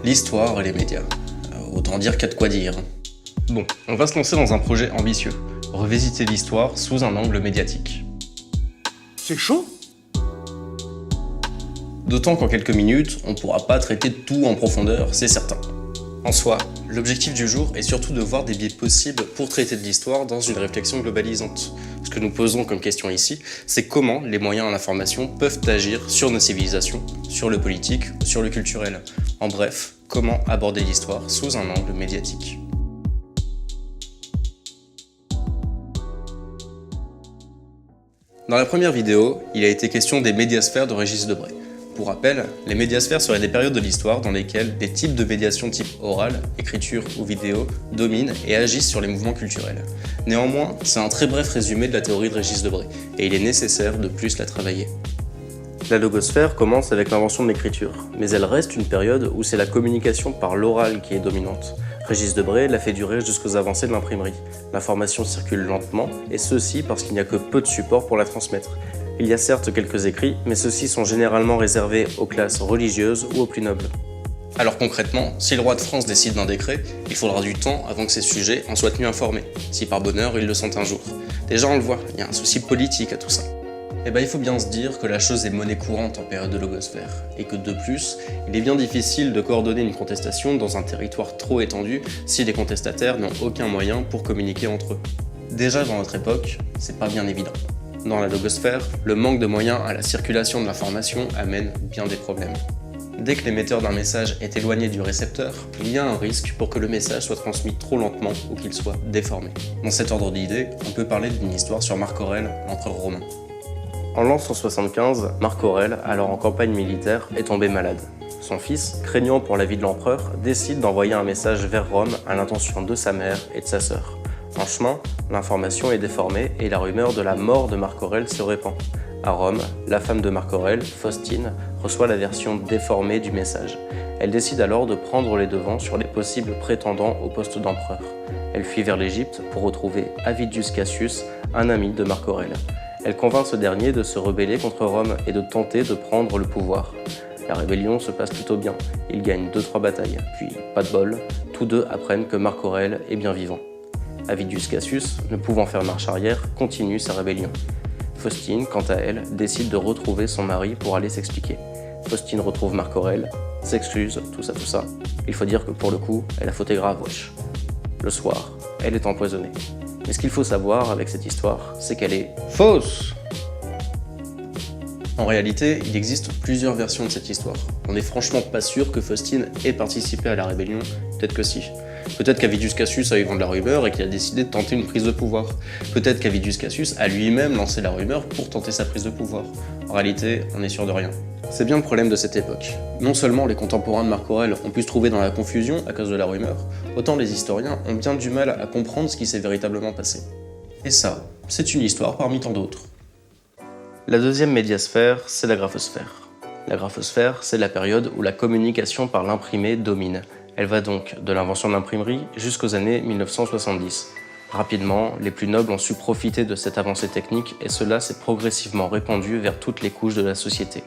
L'histoire et les médias. Autant dire qu'il y a de quoi dire. Bon, on va se lancer dans un projet ambitieux. Revisiter l'histoire sous un angle médiatique. C'est chaud? D'autant qu'en quelques minutes, on ne pourra pas traiter tout en profondeur, c'est certain. En soi, l'objectif du jour est surtout de voir des biais possibles pour traiter de l'histoire dans une réflexion globalisante. Ce que nous posons comme question ici, c'est comment les moyens à l'information peuvent agir sur nos civilisations, sur le politique ou sur le culturel. En bref, comment aborder l'histoire sous un angle médiatique. Dans la première vidéo, il a été question des médiasphères de Régis Debray. Pour rappel, les médiasphères seraient des périodes de l'histoire dans lesquelles des types de médiation type orale, écriture ou vidéo dominent et agissent sur les mouvements culturels. Néanmoins, c'est un très bref résumé de la théorie de Régis Debray, et il est nécessaire de plus la travailler. La logosphère commence avec l'invention de l'écriture, mais elle reste une période où c'est la communication par l'oral qui est dominante. Régis Debray l'a fait durer jusqu'aux avancées de l'imprimerie. L'information circule lentement, et ceci parce qu'il n'y a que peu de supports pour la transmettre. Il y a certes quelques écrits, mais ceux-ci sont généralement réservés aux classes religieuses ou aux plus nobles. Alors concrètement, si le roi de France décide d'un décret, il faudra du temps avant que ses sujets en soient tenus informés, si par bonheur ils le sont un jour. Déjà on le voit, il y a un souci politique à tout ça. Eh ben il faut bien se dire que la chose est monnaie courante en période de logosphère, et que de plus, il est bien difficile de coordonner une contestation dans un territoire trop étendu si les contestataires n'ont aucun moyen pour communiquer entre eux. Déjà dans notre époque, c'est pas bien évident. Dans la logosphère, le manque de moyens à la circulation de l'information amène bien des problèmes. Dès que l'émetteur d'un message est éloigné du récepteur, il y a un risque pour que le message soit transmis trop lentement ou qu'il soit déformé. Dans cet ordre d'idées, on peut parler d'une histoire sur Marc Aurèle, l'empereur romain. En l'an 175, Marc Aurèle, alors en campagne militaire, est tombé malade. Son fils, craignant pour la vie de l'empereur, décide d'envoyer un message vers Rome à l'intention de sa mère et de sa sœur. En chemin, l'information est déformée et la rumeur de la mort de Marc Aurèle se répand. À Rome, la femme de Marc Aurèle, Faustine, reçoit la version déformée du message. Elle décide alors de prendre les devants sur les possibles prétendants au poste d'empereur. Elle fuit vers l'Égypte pour retrouver Avidius Cassius, un ami de Marc Aurèle. Elle convainc ce dernier de se rebeller contre Rome et de tenter de prendre le pouvoir. La rébellion se passe plutôt bien, ils gagnent 2-3 batailles, puis, pas de bol, tous deux apprennent que Marc Aurèle est bien vivant. Avidius Cassius, ne pouvant faire marche arrière, continue sa rébellion. Faustine, quant à elle, décide de retrouver son mari pour aller s'expliquer. Faustine retrouve Marc Aurèle, s'excuse, tout ça. Il faut dire que pour le coup, elle a fauté grave, wesh. Le soir, elle est empoisonnée. Mais ce qu'il faut savoir avec cette histoire, c'est qu'elle est fausse. En réalité, il existe plusieurs versions de cette histoire. On n'est franchement pas sûr que Faustine ait participé à la rébellion, peut-être que si. Peut-être qu'Avidius Cassius a eu vent de la rumeur et qu'il a décidé de tenter une prise de pouvoir. Peut-être qu'Avidius Cassius a lui-même lancé la rumeur pour tenter sa prise de pouvoir. En réalité, on n'est sûr de rien. C'est bien le problème de cette époque. Non seulement les contemporains de Marc Aurèle ont pu se trouver dans la confusion à cause de la rumeur, autant les historiens ont bien du mal à comprendre ce qui s'est véritablement passé. Et ça, c'est une histoire parmi tant d'autres. La deuxième médiasphère, c'est la graphosphère. La graphosphère, c'est la période où la communication par l'imprimé domine. Elle va donc de l'invention de l'imprimerie jusqu'aux années 1970. Rapidement, les plus nobles ont su profiter de cette avancée technique et cela s'est progressivement répandu vers toutes les couches de la société.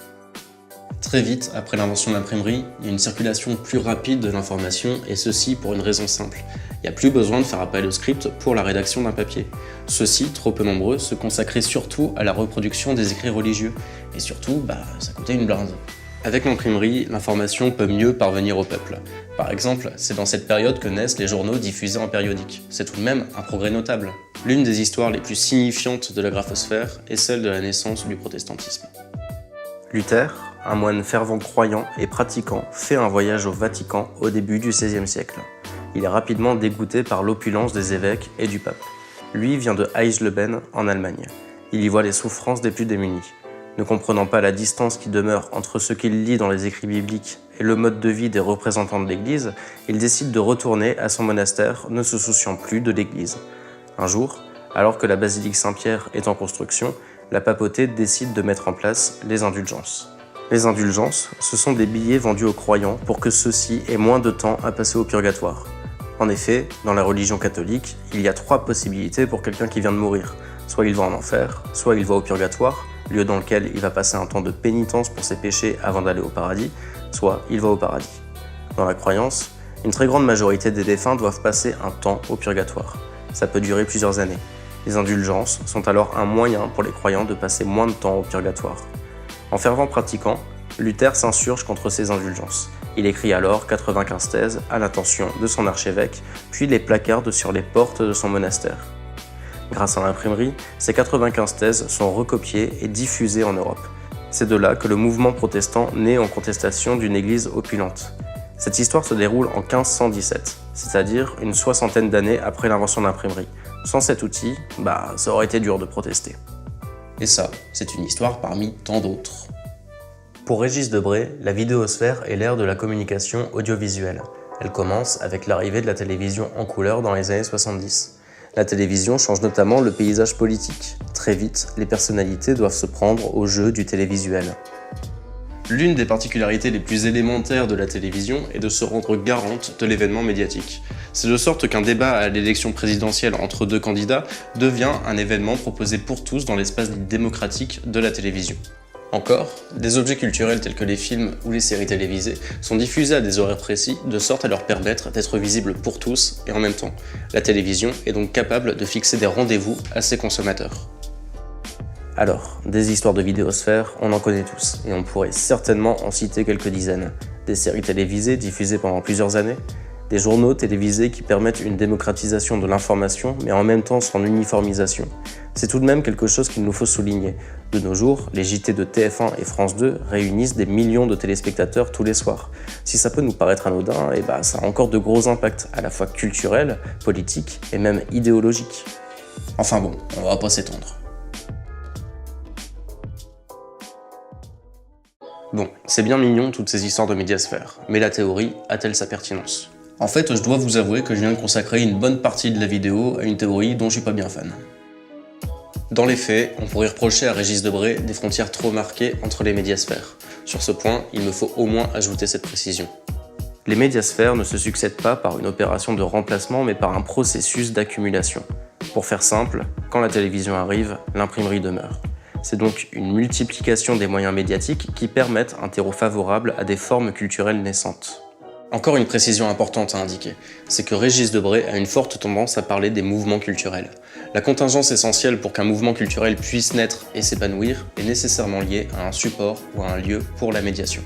Très vite, après l'invention de l'imprimerie, il y a une circulation plus rapide de l'information et ceci pour une raison simple. Il n'y a plus besoin de faire appel au script pour la rédaction d'un papier. Ceux-ci, trop peu nombreux, se consacraient surtout à la reproduction des écrits religieux. Et surtout, ça coûtait une blinde. Avec l'imprimerie, l'information peut mieux parvenir au peuple. Par exemple, c'est dans cette période que naissent les journaux diffusés en périodique. C'est tout de même un progrès notable. L'une des histoires les plus signifiantes de la graphosphère est celle de la naissance du protestantisme. Luther, un moine fervent croyant et pratiquant, fait un voyage au Vatican au début du XVIe siècle. Il est rapidement dégoûté par l'opulence des évêques et du pape. Lui vient de Eisleben, en Allemagne. Il y voit les souffrances des plus démunis. Ne comprenant pas la distance qui demeure entre ce qu'il lit dans les écrits bibliques et le mode de vie des représentants de l'Église, il décide de retourner à son monastère, ne se souciant plus de l'Église. Un jour, alors que la basilique Saint-Pierre est en construction, la papauté décide de mettre en place les indulgences. Les indulgences, ce sont des billets vendus aux croyants pour que ceux-ci aient moins de temps à passer au purgatoire. En effet, dans la religion catholique, il y a 3 possibilités pour quelqu'un qui vient de mourir. Soit il va en enfer, soit il va au purgatoire, lieu dans lequel il va passer un temps de pénitence pour ses péchés avant d'aller au paradis, soit il va au paradis. Dans la croyance, une très grande majorité des défunts doivent passer un temps au purgatoire. Ça peut durer plusieurs années. Les indulgences sont alors un moyen pour les croyants de passer moins de temps au purgatoire. En fervent pratiquant, Luther s'insurge contre ces indulgences. Il écrit alors 95 thèses à l'intention de son archevêque, puis les placarde sur les portes de son monastère. Grâce à l'imprimerie, ces 95 thèses sont recopiées et diffusées en Europe. C'est de là que le mouvement protestant naît en contestation d'une église opulente. Cette histoire se déroule en 1517, c'est-à-dire une soixantaine d'années après l'invention de l'imprimerie. Sans cet outil, ça aurait été dur de protester. Et ça, c'est une histoire parmi tant d'autres. Pour Régis Debray, la vidéosphère est l'ère de la communication audiovisuelle. Elle commence avec l'arrivée de la télévision en couleur dans les années 70. La télévision change notamment le paysage politique. Très vite, les personnalités doivent se prendre au jeu du télévisuel. L'une des particularités les plus élémentaires de la télévision est de se rendre garante de l'événement médiatique. C'est de sorte qu'un débat à l'élection présidentielle entre deux candidats devient un événement proposé pour tous dans l'espace démocratique de la télévision. Encore, des objets culturels tels que les films ou les séries télévisées sont diffusés à des horaires précis de sorte à leur permettre d'être visibles pour tous et en même temps. La télévision est donc capable de fixer des rendez-vous à ses consommateurs. Alors, des histoires de vidéosphère, on en connaît tous, et on pourrait certainement en citer quelques dizaines. Des séries télévisées diffusées pendant plusieurs années, des journaux télévisés qui permettent une démocratisation de l'information, mais en même temps son uniformisation. C'est tout de même quelque chose qu'il nous faut souligner. De nos jours, les JT de TF1 et France 2 réunissent des millions de téléspectateurs tous les soirs. Si ça peut nous paraître anodin, ça a encore de gros impacts, à la fois culturels, politiques et même idéologiques. Enfin bon, on va pas s'étendre. Bon, c'est bien mignon toutes ces histoires de médiasphère, mais la théorie a-t-elle sa pertinence ? En fait, je dois vous avouer que je viens de consacrer une bonne partie de la vidéo à une théorie dont je suis pas bien fan. Dans les faits, on pourrait reprocher à Régis Debray des frontières trop marquées entre les médiasphères. Sur ce point, il me faut au moins ajouter cette précision. Les médiasphères ne se succèdent pas par une opération de remplacement, mais par un processus d'accumulation. Pour faire simple, quand la télévision arrive, l'imprimerie demeure. C'est donc une multiplication des moyens médiatiques qui permettent un terreau favorable à des formes culturelles naissantes. Encore une précision importante à indiquer, c'est que Régis Debray a une forte tendance à parler des mouvements culturels. La contingence essentielle pour qu'un mouvement culturel puisse naître et s'épanouir est nécessairement liée à un support ou à un lieu pour la médiation.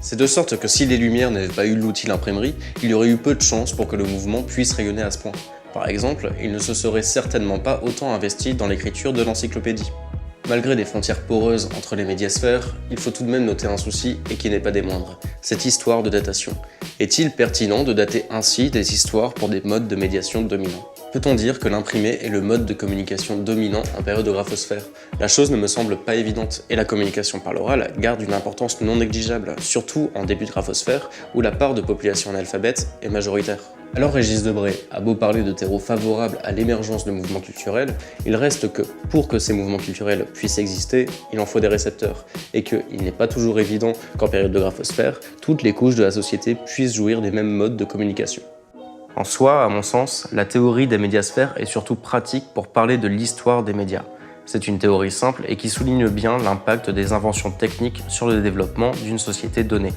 C'est de sorte que si les Lumières n'avaient pas eu l'outil l'imprimerie, il y aurait eu peu de chances pour que le mouvement puisse rayonner à ce point. Par exemple, il ne se serait certainement pas autant investi dans l'écriture de l'encyclopédie. Malgré des frontières poreuses entre les médiasphères, il faut tout de même noter un souci et qui n'est pas des moindres, cette histoire de datation. Est-il pertinent de dater ainsi des histoires pour des modes de médiation dominants ? Peut-on dire que l'imprimé est le mode de communication dominant en période de graphosphère ? La chose ne me semble pas évidente, et la communication par l'oral garde une importance non négligeable, surtout en début de graphosphère, où la part de population analphabète est majoritaire. Alors Régis Debray a beau parler de terreau favorable à l'émergence de mouvements culturels, il reste que, pour que ces mouvements culturels puissent exister, il en faut des récepteurs, et qu'il n'est pas toujours évident qu'en période de graphosphère, toutes les couches de la société puissent jouir des mêmes modes de communication. En soi, à mon sens, la théorie des médiasphères est surtout pratique pour parler de l'histoire des médias. C'est une théorie simple et qui souligne bien l'impact des inventions techniques sur le développement d'une société donnée.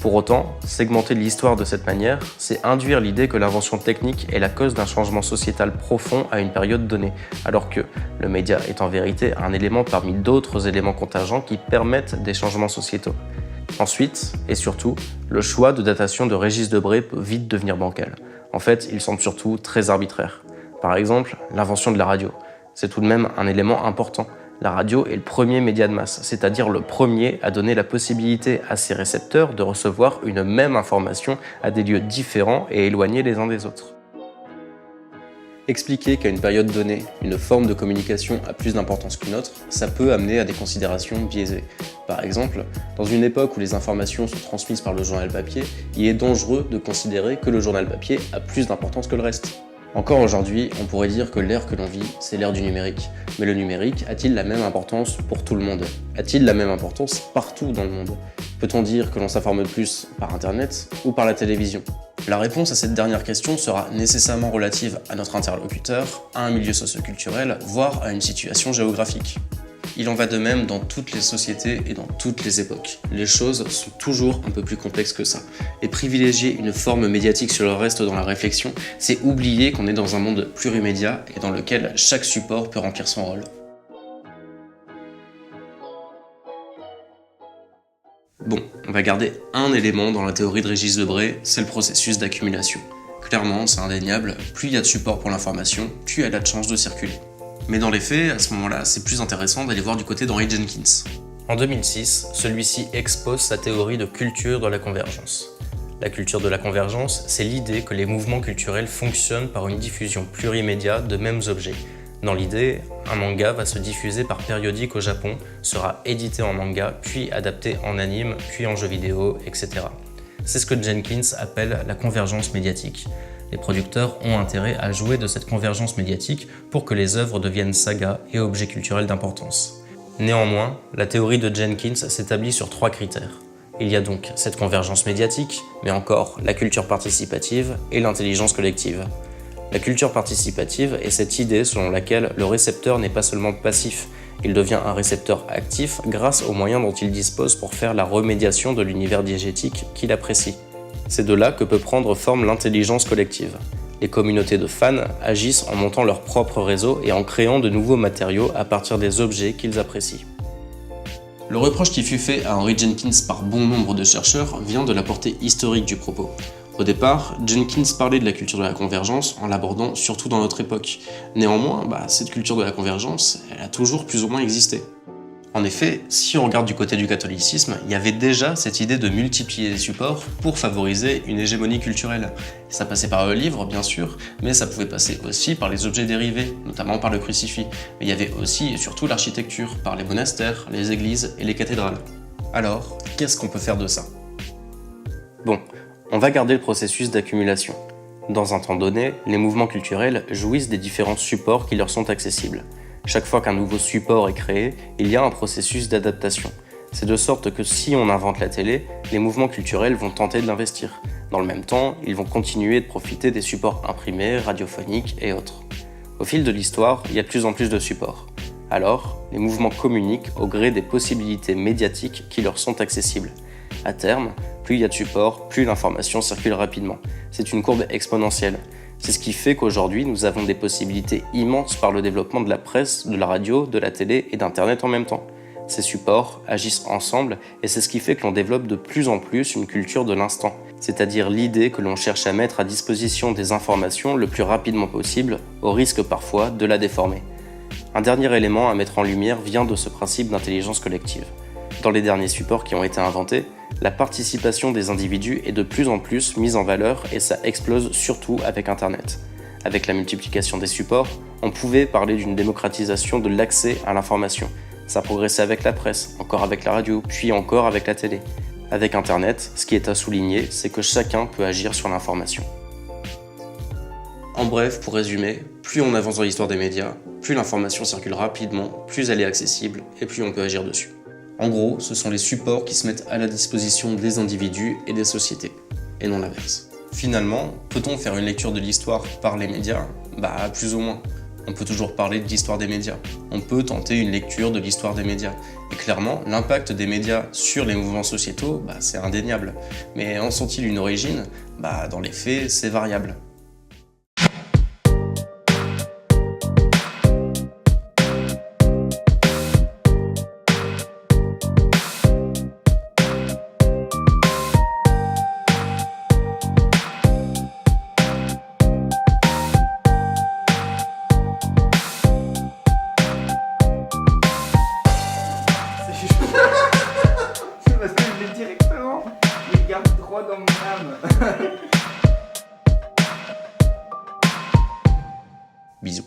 Pour autant, segmenter l'histoire de cette manière, c'est induire l'idée que l'invention technique est la cause d'un changement sociétal profond à une période donnée, alors que le média est en vérité un élément parmi d'autres éléments contingents qui permettent des changements sociétaux. Ensuite, et surtout, le choix de datation de Régis Debray peut vite devenir bancal. En fait, il semble surtout très arbitraire. Par exemple, l'invention de la radio. C'est tout de même un élément important. La radio est le premier média de masse, c'est-à-dire le premier à donner la possibilité à ses récepteurs de recevoir une même information à des lieux différents et éloignés les uns des autres. Expliquer qu'à une période donnée, une forme de communication a plus d'importance qu'une autre, ça peut amener à des considérations biaisées. Par exemple, dans une époque où les informations sont transmises par le journal papier, il est dangereux de considérer que le journal papier a plus d'importance que le reste. Encore aujourd'hui, on pourrait dire que l'ère que l'on vit, c'est l'ère du numérique. Mais le numérique a-t-il la même importance pour tout le monde ? A-t-il la même importance partout dans le monde ? Peut-on dire que l'on s'informe plus par Internet ou par la télévision ? La réponse à cette dernière question sera nécessairement relative à notre interlocuteur, à un milieu socio-culturel, voire à une situation géographique. Il en va de même dans toutes les sociétés et dans toutes les époques. Les choses sont toujours un peu plus complexes que ça. Et privilégier une forme médiatique sur le reste dans la réflexion, c'est oublier qu'on est dans un monde plurimédia et dans lequel chaque support peut remplir son rôle. Bon, on va garder un élément dans la théorie de Régis Debray, c'est le processus d'accumulation. Clairement, c'est indéniable, plus il y a de support pour l'information, plus elle a de chances de circuler. Mais dans les faits, à ce moment-là, c'est plus intéressant d'aller voir du côté d'Henry Jenkins. En 2006, celui-ci expose sa théorie de culture de la convergence. La culture de la convergence, c'est l'idée que les mouvements culturels fonctionnent par une diffusion plurimédia de mêmes objets. Dans l'idée, un manga va se diffuser par périodique au Japon, sera édité en manga, puis adapté en anime, puis en jeu vidéo, etc. C'est ce que Jenkins appelle la convergence médiatique. Les producteurs ont intérêt à jouer de cette convergence médiatique pour que les œuvres deviennent sagas et objets culturels d'importance. Néanmoins, la théorie de Jenkins s'établit sur 3 critères. Il y a donc cette convergence médiatique, mais encore la culture participative et l'intelligence collective. La culture participative est cette idée selon laquelle le récepteur n'est pas seulement passif, il devient un récepteur actif grâce aux moyens dont il dispose pour faire la remédiation de l'univers diégétique qu'il apprécie. C'est de là que peut prendre forme l'intelligence collective. Les communautés de fans agissent en montant leur propre réseau et en créant de nouveaux matériaux à partir des objets qu'ils apprécient. Le reproche qui fut fait à Henry Jenkins par bon nombre de chercheurs vient de la portée historique du propos. Au départ, Jenkins parlait de la culture de la convergence en l'abordant surtout dans notre époque. Néanmoins, cette culture de la convergence, elle a toujours plus ou moins existé. En effet, si on regarde du côté du catholicisme, il y avait déjà cette idée de multiplier les supports pour favoriser une hégémonie culturelle. Ça passait par le livre, bien sûr, mais ça pouvait passer aussi par les objets dérivés, notamment par le crucifix. Mais il y avait aussi et surtout l'architecture, par les monastères, les églises et les cathédrales. Alors, qu'est-ce qu'on peut faire de ça ? Bon, on va garder le processus d'accumulation. Dans un temps donné, les mouvements culturels jouissent des différents supports qui leur sont accessibles. Chaque fois qu'un nouveau support est créé, il y a un processus d'adaptation. C'est de sorte que si on invente la télé, les mouvements culturels vont tenter de l'investir. Dans le même temps, ils vont continuer de profiter des supports imprimés, radiophoniques et autres. Au fil de l'histoire, il y a de plus en plus de supports. Alors, les mouvements communiquent au gré des possibilités médiatiques qui leur sont accessibles. À terme, plus il y a de supports, plus l'information circule rapidement. C'est une courbe exponentielle. C'est ce qui fait qu'aujourd'hui, nous avons des possibilités immenses par le développement de la presse, de la radio, de la télé et d'Internet en même temps. Ces supports agissent ensemble et c'est ce qui fait que l'on développe de plus en plus une culture de l'instant, c'est-à-dire l'idée que l'on cherche à mettre à disposition des informations le plus rapidement possible, au risque parfois de la déformer. Un dernier élément à mettre en lumière vient de ce principe d'intelligence collective. Dans les derniers supports qui ont été inventés, la participation des individus est de plus en plus mise en valeur et ça explose surtout avec Internet. Avec la multiplication des supports, on pouvait parler d'une démocratisation de l'accès à l'information. Ça progressait avec la presse, encore avec la radio, puis encore avec la télé. Avec Internet, ce qui est à souligner, c'est que chacun peut agir sur l'information. En bref, pour résumer, plus on avance dans l'histoire des médias, plus l'information circule rapidement, plus elle est accessible et plus on peut agir dessus. En gros, ce sont les supports qui se mettent à la disposition des individus et des sociétés, et non l'inverse. Finalement, peut-on faire une lecture de l'histoire par les médias ? Plus ou moins. On peut toujours parler de l'histoire des médias. On peut tenter une lecture de l'histoire des médias. Et clairement, l'impact des médias sur les mouvements sociétaux, c'est indéniable. Mais en sont-ils une origine ? Dans les faits, c'est variable. C'est parce que je l'ai directement. Il garde droit dans mon âme. Bisous.